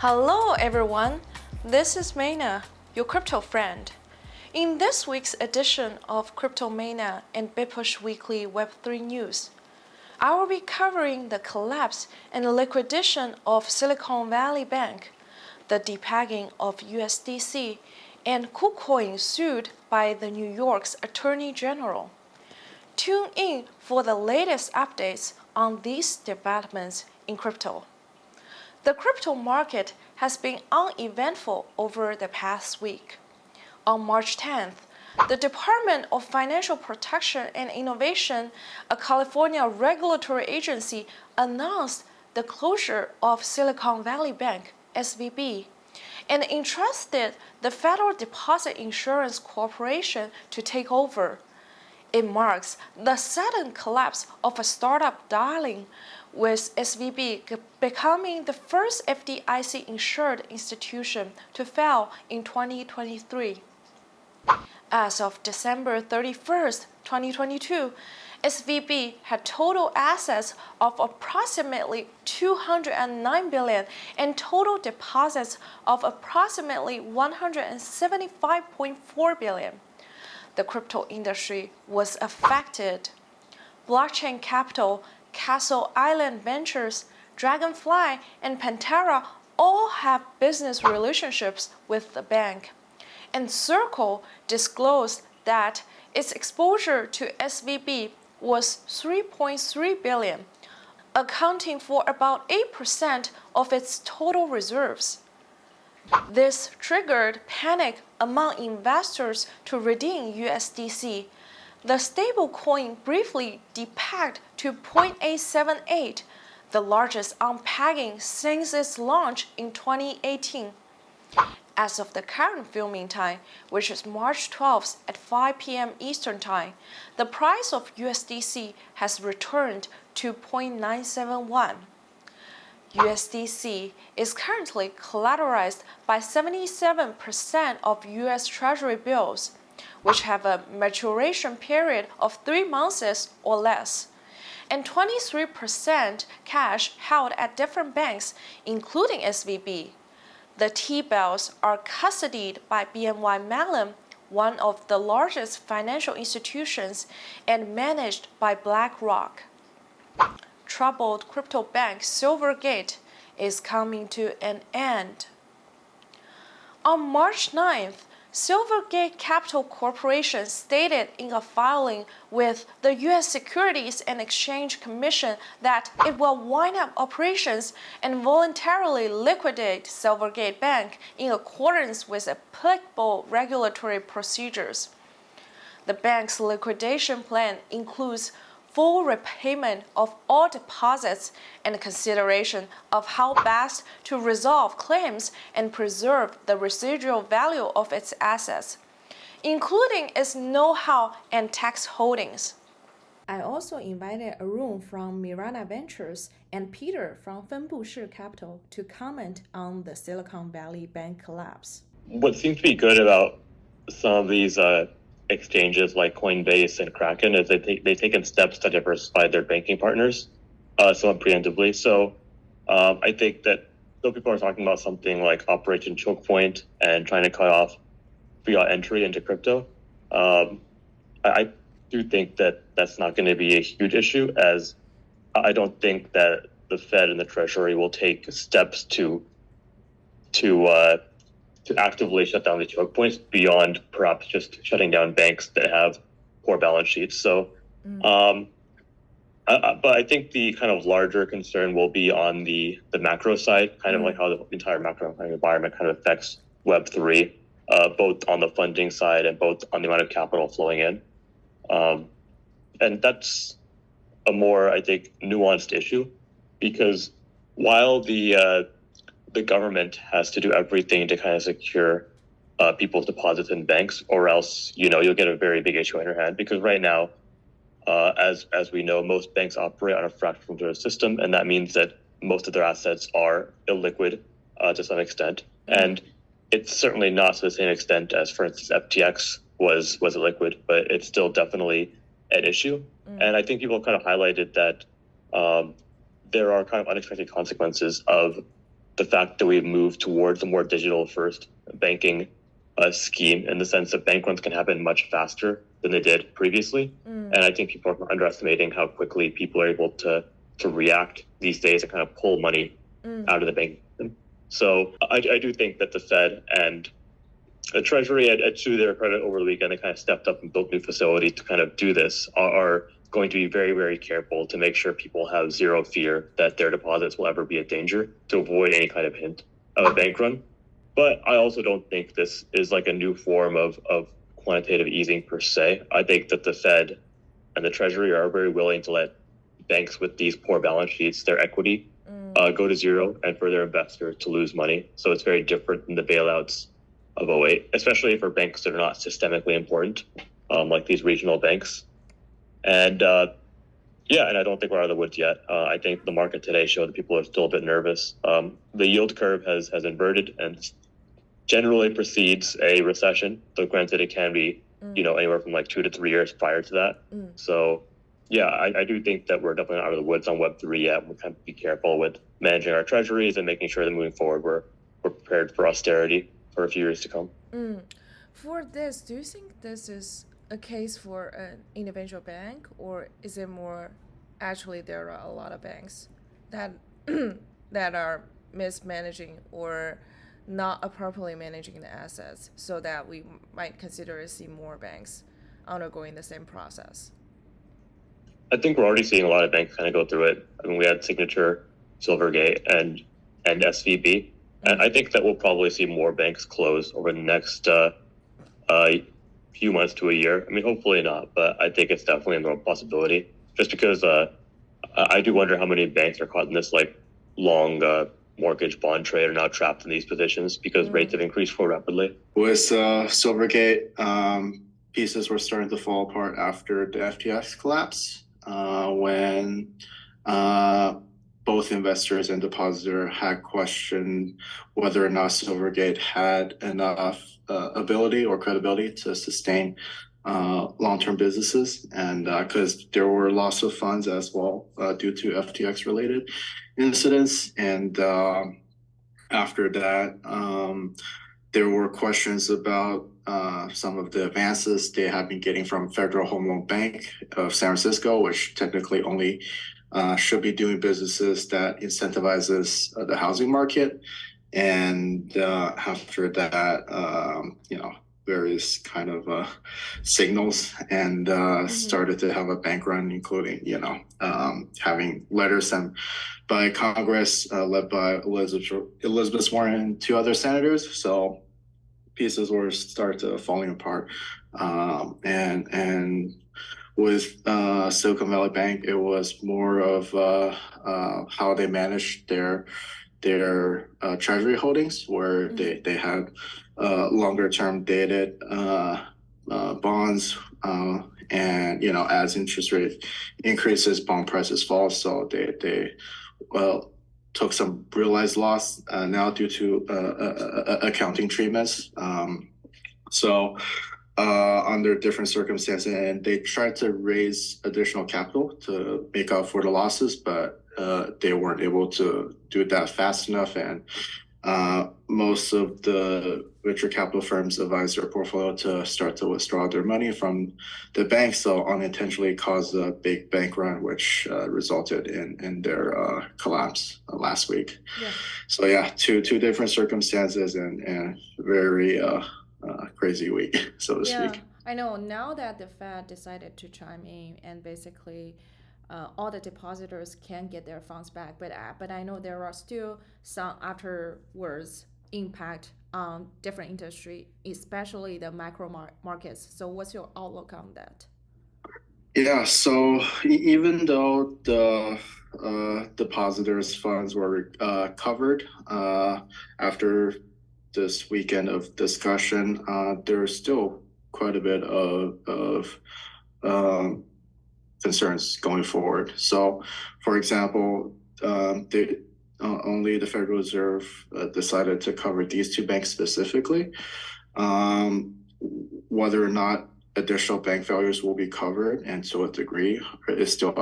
Hello everyone, this is Meina, your crypto friend. In this week's edition of CryptoMeina and Bitpush Weekly Web3 News, I will be covering the collapse and liquidation of Silicon Valley Bank, the depegging of USDC, and Kucoin sued by the New York's Attorney General. Tune in for the latest updates on these developments in crypto. The crypto market has been uneventful over the past week. On March 10th, the Department of Financial Protection and Innovation, a California regulatory agency, announced the closure of Silicon Valley Bank, SVB, and entrusted the Federal Deposit Insurance Corporation to take over. It marks the sudden collapse of a startup darling, with SVB becoming the first FDIC-insured institution to fail in 2023. As of December 31st, 2022, SVB had total assets of approximately $209 billion and total deposits of approximately $175.4 billion. The crypto industry was affected. Blockchain Capital, Castle Island Ventures, Dragonfly, and Pantera all have business relationships with the bank. And Circle disclosed that its exposure to SVB was $3.3 billion, accounting for about 8% of its total reserves. This triggered panic among investors to redeem USDC. The stablecoin briefly depegged to 0.878, the largest unpegging since its launch in 2018. As of the current filming time, which is March 12th at 5 p.m. Eastern Time, the price of USDC has returned to 0.971. USDC is currently collateralized by 77% of US Treasury bills, which have a maturation period of 3 months or less, and 23% cash held at different banks, including SVB. The T-bills are custodied by BNY Mellon, one of the largest financial institutions, and managed by BlackRock. Troubled crypto bank Silvergate is coming to an end. On March 9th, Silvergate Capital Corporation stated in a filing with the U.S. Securities and Exchange Commission that it will wind up operations and voluntarily liquidate Silvergate Bank in accordance with applicable regulatory procedures. The bank's liquidation plan includes full repayment of all deposits and consideration of how best to resolve claims and preserve the residual value of its assets, including its know-how and tax holdings. I also invited Arun from Mirana Ventures and Peter from Fenbushi Capital to comment on the Silicon Valley Bank collapse. What seems to be good about some of these exchanges like Coinbase and Kraken is they've taken steps to diversify their banking partners somewhat preemptively. So I think that though people are talking about something like Operation Choke Point and trying to cut off fiat entry into crypto, I do think that that's not going to be a huge issue, as I don't think that the Fed and the Treasury will take steps to actively shut down the choke points beyond perhaps just shutting down banks that have poor balance sheets. So, but I think the kind of larger concern will be on the macro side, kind of like how the entire macro environment kind of affects Web3, both on the funding side and both on the amount of capital flowing in. And that's a more, I think, nuanced issue, because while the government has to do everything to kind of secure people's deposits in banks, or else, you'll get a very big issue on your hand. Because right now, as we know, most banks operate on a fractional system, and that means that most of their assets are illiquid to some extent. And it's certainly not to the same extent as, for instance, FTX was illiquid, but it's still definitely an issue. And I think people kind of highlighted that there are kind of unexpected consequences of the fact that we've moved towards a more digital first banking scheme, in the sense that bank runs can happen much faster than they did previously. And I think people are underestimating how quickly people are able to react these days and kind of pull money out of the bank. So I do think that the Fed and the Treasury, to their credit over the weekend, they kind of stepped up and built new facilities to kind of do this, are going to be very, very careful to make sure people have zero fear that their deposits will ever be a danger, to avoid any kind of hint of a bank run. But I also don't think this is like a new form of quantitative easing per se. I think that the Fed and the Treasury are very willing to let banks with these poor balance sheets, their equity, go to zero, and for their investors to lose money. So it's very different than the bailouts of 2008, especially for banks that are not systemically important, like these regional banks. And and I don't think we're out of the woods yet. I think the market today showed that people are still a bit nervous. The yield curve has inverted and generally precedes a recession. So granted, it can be, anywhere from like 2 to 3 years prior to that. So I do think that we're definitely not out of the woods on Web3 yet. We'll kind of be careful with managing our treasuries and making sure that moving forward we're prepared for austerity for a few years to come. For this, do you think this is a case for an individual bank, or is it more actually there are a lot of banks that that are mismanaging or not appropriately managing the assets, so that we might consider to see more banks undergoing the same process? I think we're already seeing a lot of banks kind of go through it. I mean, we had Signature, Silvergate, and SVB. And I think that we'll probably see more banks close over the next few months to a year. I mean, hopefully not, but I think it's definitely a normal possibility. Just because I do wonder how many banks are caught in this like long mortgage bond trade, are now trapped in these positions because rates have increased so rapidly. With Silvergate, pieces were starting to fall apart after the FTX collapse, when both investors and depositor had questioned whether or not Silvergate had enough ability or credibility to sustain long-term businesses, and because there were loss of funds as well due to FTX related incidents. And after that, there were questions about some of the advances they had been getting from Federal Home Loan Bank of San Francisco, which technically only should be doing businesses that incentivizes the housing market. And after that, various kind of signals, and started to have a bank run, including, having letters sent by Congress led by Elizabeth Warren and 2 other senators. So pieces were started falling apart. And with Silicon Valley Bank, it was more of how they managed their treasury holdings, where they had longer term dated bonds, and as interest rate increases, bond prices fall. So they took some realized loss now due to accounting treatments. Under different circumstances, and they tried to raise additional capital to make up for the losses, but they weren't able to do that fast enough. And most of the venture capital firms advised their portfolio to start to withdraw their money from the bank, so unintentionally caused a big bank run, which resulted in their collapse last week. So two different circumstances, and very crazy week, so to speak. I know. Now that the Fed decided to chime in, and basically all the depositors can get their funds back, but I know there are still some afterwards impact on different industry, especially the macro markets. So what's your outlook on that? So even though the depositors' funds were covered after this weekend of discussion, there's still quite a bit of concerns going forward. So, for example, only the Federal Reserve decided to cover these 2 banks specifically. Whether or not additional bank failures will be covered, and to a degree, is still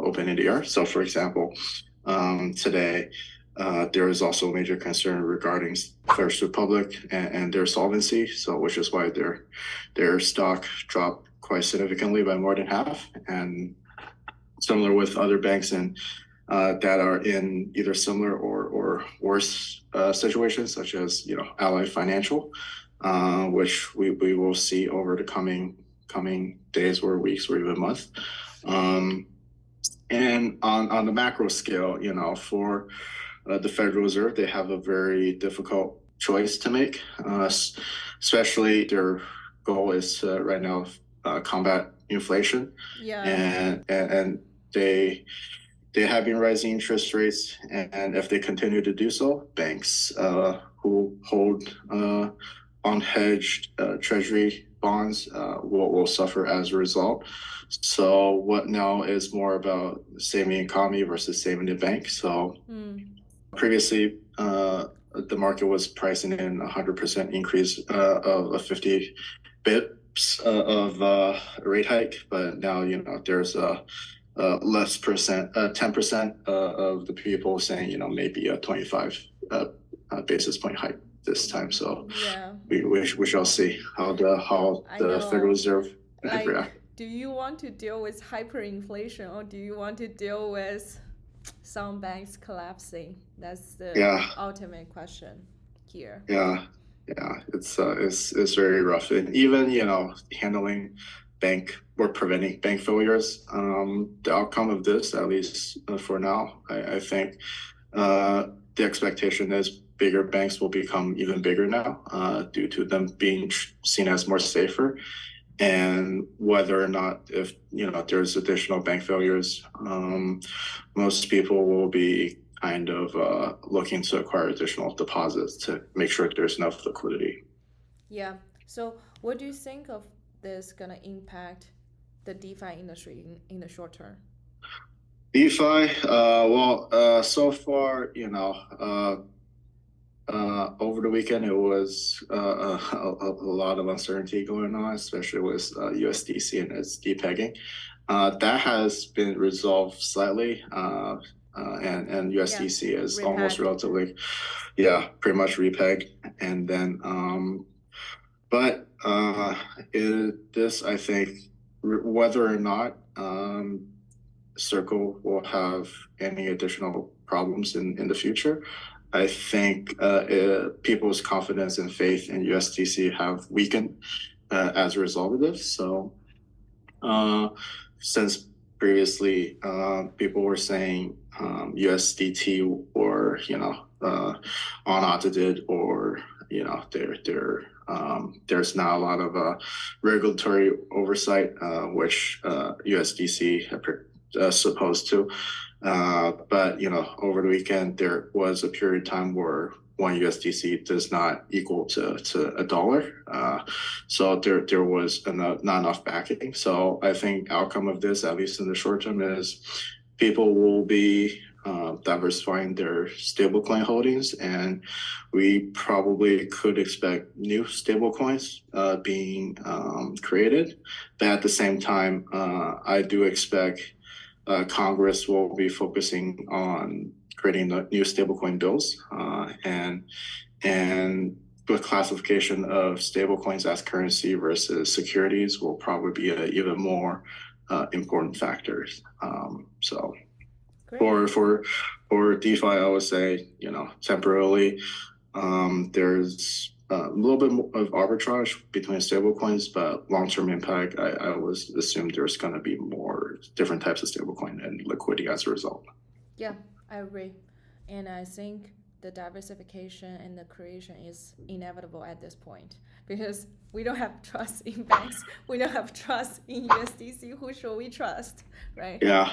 open in the air. So, for example, today, there is also major concern regarding First Republic and their solvency, so which is why their stock dropped quite significantly by more than half. And similar with other banks that are in either similar or worse situations, such as Ally Financial, which we will see over the coming days or weeks or even months. And on the macro scale, for the Federal Reserve, they have a very difficult choice to make, especially their goal is to right now combat inflation. Yeah. And they have been rising interest rates, and if they continue to do so, banks who hold unhedged treasury bonds will suffer as a result. So what now is more about saving the economy versus saving the bank. So previously, the market was pricing in 100% increase of 50 bips of rate hike, but now there's a less percent, 10% of the people saying maybe a 25 basis point hike this time. So yeah, we shall see how the Federal Reserve react. Do you want to deal with hyperinflation, or do you want to deal with some banks collapsing? That's the ultimate question here. Yeah, it's very rough, and even handling bank or preventing bank failures. The outcome of this, at least for now, I think the expectation is bigger banks will become even bigger now due to them being seen as more safer. And whether or not if there's additional bank failures, most people will be kind of looking to acquire additional deposits to make sure there's enough liquidity. Yeah. So what do you think of this gonna impact the DeFi industry in the short term? DeFi, so far, over the weekend, it was a lot of uncertainty going on, especially with USDC and its depegging. That has been resolved slightly, and USDC is almost relatively, pretty much repegged. And then, but this, I think, whether or not Circle will have any additional problems in the future, I think people's confidence and faith in USDC have weakened as a result of this. So since previously people were saying USDT or unaudited, or there's now a lot of regulatory oversight which USDC supposed to. But over the weekend there was a period of time where one USDC does not equal to $1. So there was not enough backing. So I think outcome of this, at least in the short term, is people will be diversifying their stablecoin holdings, and we probably could expect new stablecoins being created. But at the same time, I do expect Congress will be focusing on creating the new stablecoin bills, and the classification of stablecoins as currency versus securities will probably be an even more important factors. So for DeFi, I would say temporarily there's a little bit of arbitrage between stablecoins, but long-term impact, I would assume there's going to be more different types of stablecoin and liquidity as a result. Yeah, I agree. And I think the diversification and the creation is inevitable at this point, because we don't have trust in banks. We don't have trust in USDC. Who should we trust, right? Yeah.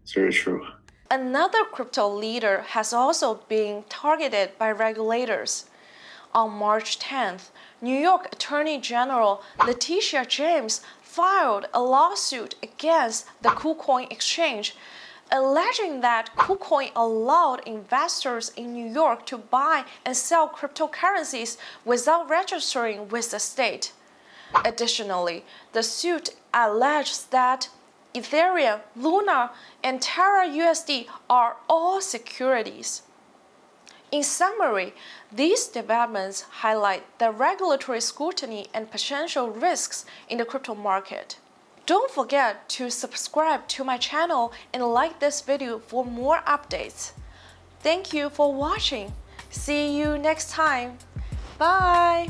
It's very true. Another crypto leader has also been targeted by regulators. On March 10th, New York Attorney General Letitia James filed a lawsuit against the Kucoin exchange, alleging that Kucoin allowed investors in New York to buy and sell cryptocurrencies without registering with the state. Additionally, the suit alleges that Ethereum, Luna, and Terra USD are all securities. In summary, these developments highlight the regulatory scrutiny and potential risks in the crypto market. Don't forget to subscribe to my channel and like this video for more updates. Thank you for watching. See you next time. Bye!